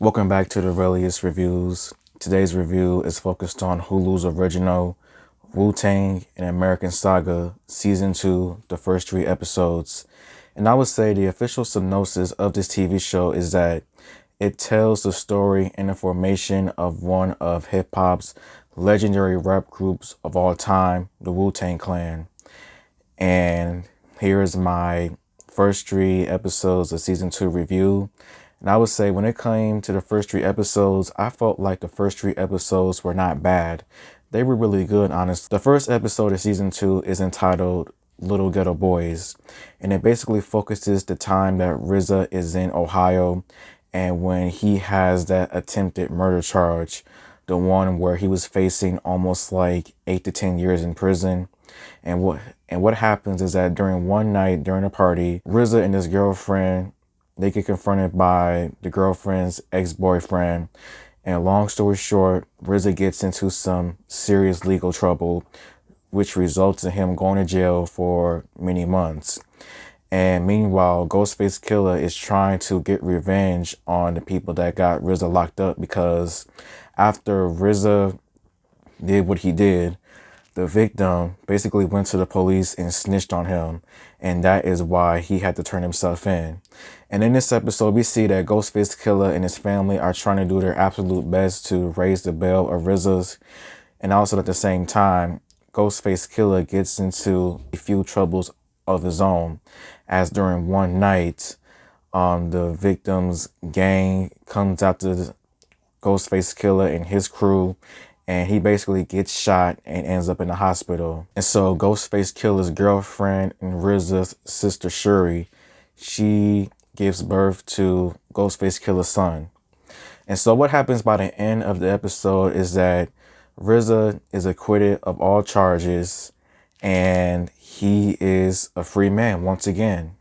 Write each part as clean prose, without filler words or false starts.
Welcome back to the Relius Reviews. Today's review is focused on Hulu's original Wu-Tang and American Saga Season 2, the first 3 episodes. And I would say the official synopsis of this TV show is that it tells the story and the formation of one of hip-hop's legendary rap groups of all time, the Wu-Tang Clan. And here is my first 3 episodes of Season 2 review. And I would say when it came to the first 3 episodes, I felt like the first 3 episodes were not bad. They were really good, honestly. The first episode of Season 2 is entitled Little Ghetto Boys. And it basically focuses the time that RZA is in Ohio and when he has that attempted murder charge. The one where he was facing almost like 8 to 10 years in prison. And what happens is that during one night, during a party, RZA and his girlfriend, they get confronted by the girlfriend's ex-boyfriend. And long story short, RZA gets into some serious legal trouble, which results in him going to jail for many months. And meanwhile, Ghostface Killah is trying to get revenge on the people that got RZA locked up, because after RZA did what he did, the victim basically went to the police and snitched on him. And that is why he had to turn himself in. And in this episode, we see that Ghostface Killah and his family are trying to do their absolute best to raise the bail of RZA's. And also at the same time, Ghostface Killah gets into a few troubles of his own, as during one night, the victim's gang comes after Ghostface Killah and his crew, and he basically gets shot and ends up in the hospital. And so Ghostface Killah's girlfriend and RZA's sister Shuri, she gives birth to Ghostface Killah's son. And so what happens by the end of the episode is that RZA is acquitted of all charges and he is a free man once again.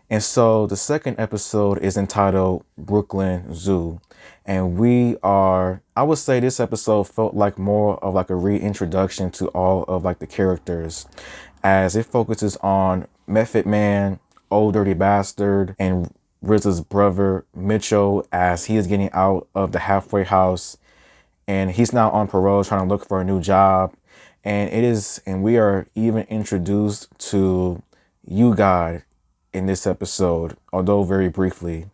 And so the second episode is entitled Brooklyn Zoo. And I would say this episode felt like more of like a reintroduction to all of like the characters, as it focuses on Method Man, Old Dirty Bastard, and RZA's brother Mitchell, as he is getting out of the halfway house and he's now on parole trying to look for a new job. And we are even introduced to You God in this episode, although very briefly.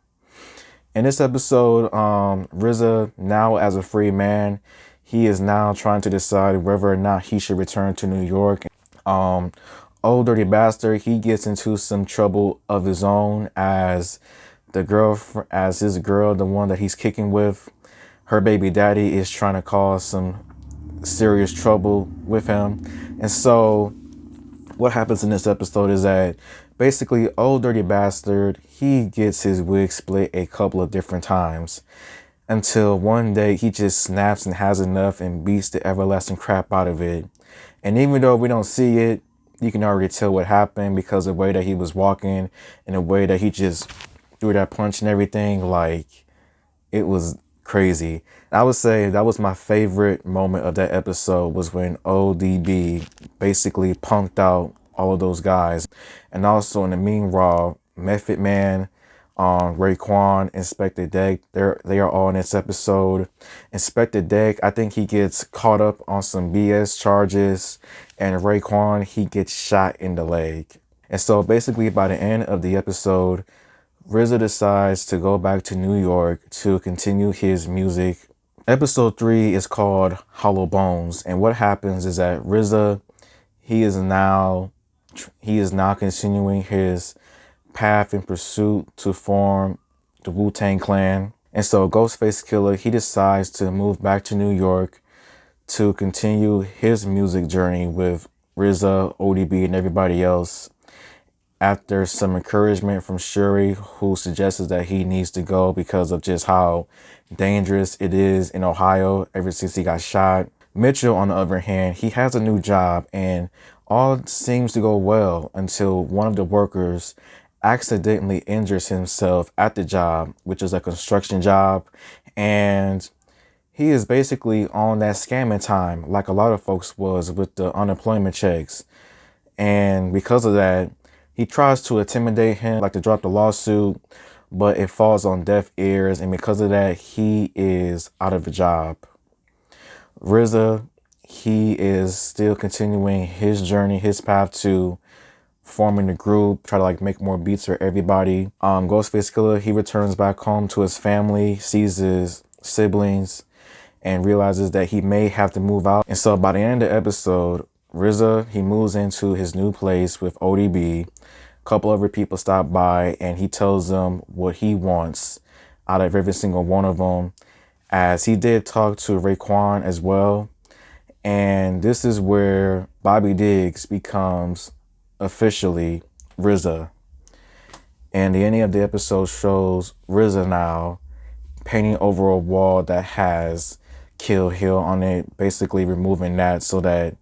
In this episode, RZA, now as a free man, he is now trying to decide whether or not he should return to New York. Old Dirty Bastard, he gets into some trouble of his own, as his girl, the one that he's kicking with, her baby daddy is trying to cause some serious trouble with him. And so what happens in this episode is that basically Old Dirty Bastard, he gets his wig split a couple of different times until one day he just snaps and has enough and beats the everlasting crap out of it. And even though we don't see it, you can already tell what happened, because the way that he was walking and the way that he just threw that punch and everything, like, it was crazy. I would say that was my favorite moment of that episode, was when ODB basically punked out all of those guys. And also in the meanwhile, Method Man, Raekwon, Inspector Deck, they are all in this episode. Inspector Deck, I think he gets caught up on some BS charges, and Raekwon, he gets shot in the leg. And so basically by the end of the episode, RZA decides to go back to New York to continue his music. Episode 3 is called Hollow Bones. And what happens is that RZA, he is now continuing his path in pursuit to form the Wu-Tang Clan. And so Ghostface Killah, he decides to move back to New York to continue his music journey with RZA, ODB, and everybody else. After some encouragement from Shuri, who suggests that he needs to go because of just how dangerous it is in Ohio ever since he got shot. Mitchell, on the other hand, he has a new job and all seems to go well until one of the workers accidentally injures himself at the job, which is a construction job. And he is basically on that scamming time, like a lot of folks was with the unemployment checks. And because of that, he tries to intimidate him, like to drop the lawsuit, but it falls on deaf ears, and because of that, he is out of a job. RZA, he is still continuing his journey, his path to forming the group, try to like make more beats for everybody. Ghostface Killer, he returns back home to his family, sees his siblings, and realizes that he may have to move out. And so by the end of the episode, RZA, he moves into his new place with ODB. A couple other people stop by, and he tells them what he wants out of every single one of them, as he did talk to Raekwon as well. And this is where Bobby Diggs becomes officially RZA. And the ending of the episode shows RZA now painting over a wall that has Kill Hill on it, basically removing that so that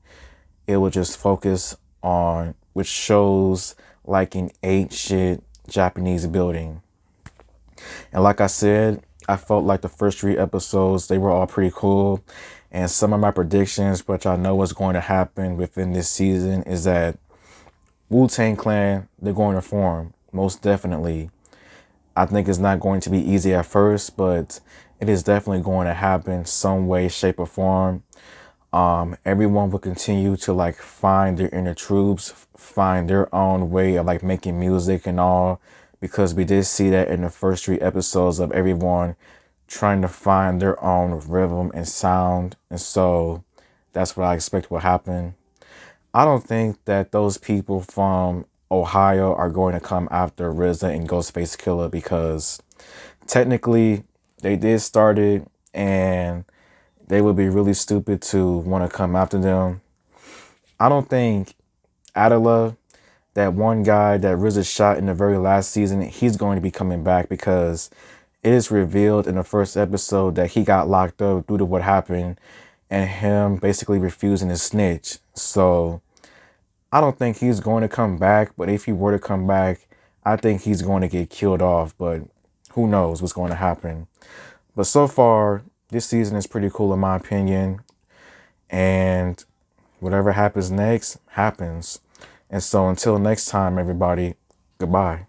it will just focus on, which shows like an ancient Japanese building. And like I said, I felt like the first 3 episodes, they were all pretty cool. And some of my predictions, which I know is going to happen within this season, is that Wu-Tang Clan, they're going to form, most definitely. I think it's not going to be easy at first, but it is definitely going to happen some way, shape, or form. Everyone will continue to like find their inner troops, find their own way of like making music and all, because we did see that in the first 3 episodes of everyone trying to find their own rhythm and sound. And so that's what I expect will happen. I don't think that those people from Ohio are going to come after RZA and Ghostface Killer, because technically they did start it, and they would be really stupid to want to come after them. I don't think Adela, that one guy that RZA shot in the very last season, he's going to be coming back, because it is revealed in the first episode that he got locked up due to what happened and him basically refusing to snitch. So I don't think he's going to come back, but if he were to come back, I think he's going to get killed off, but who knows what's going to happen. But so far, this season is pretty cool in my opinion, and whatever happens next, happens. And so until next time, everybody, goodbye.